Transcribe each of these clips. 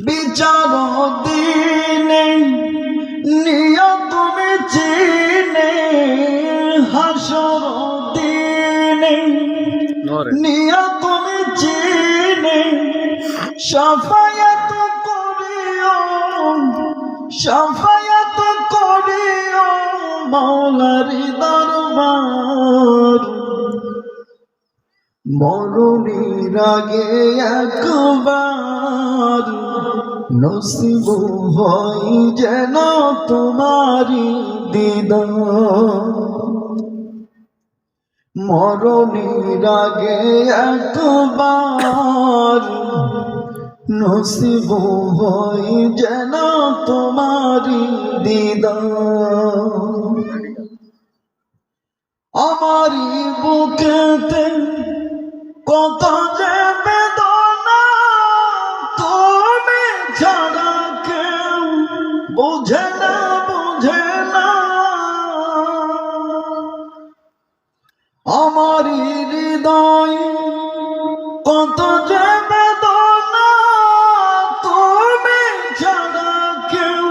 বিচার দিনে নিয়া তুমি চিনে, হাসর দিনে নিয়া তুমি চিনে, শাফায়াত করিও, শাফায়াত করিও মাওলারি দরবার। মরণের আগে একবার নসিব হয় যেন তোমারি দিদার। মরণের আগে একবার নসিব হয় যেন তোমারি দিদার। আমারি বুকেতে কত যে বেদনা, তুমি ছাড়া কেউ বুঝে না, বুঝে না। আমারি হৃদয় কত যে বেদনা, তুমি ছাড়া কেউ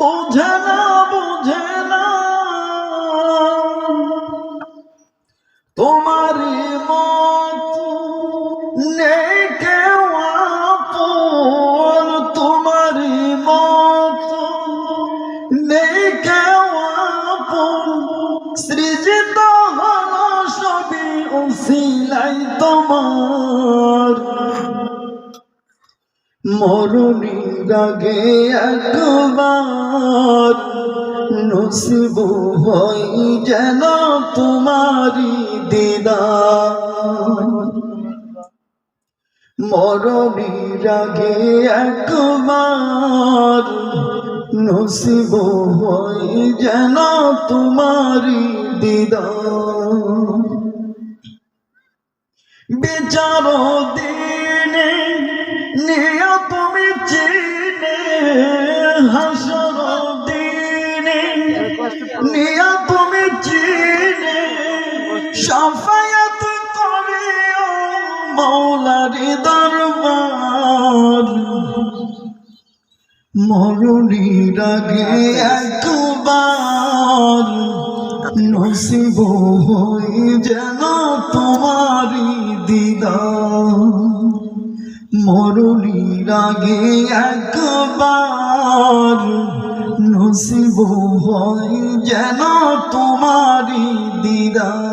বুঝে না, বুঝে না। তোমারি মত নেই কেউ আপন, তোমারি মত নেই কেউ আপন। সৃজিত হলো সবই উসিলাই তোমার। মরণের আগে একবার নসিব হয় যেন তোমারি দিদার। মরণের আগে একবার নসিব হয় যেন তোমারি দিদার। বিচার দিনে নিয়া তুমি চিনে, হাসর দিনে নিয়া তুমি চিনে, শাফায়াত করিও মাওলারি দরবার। মরণের আগে একবার নসিব হয় যেন তোমারি দিদার। মরণের আগে একবার নসিব হয় যেন তোমারি দিদার।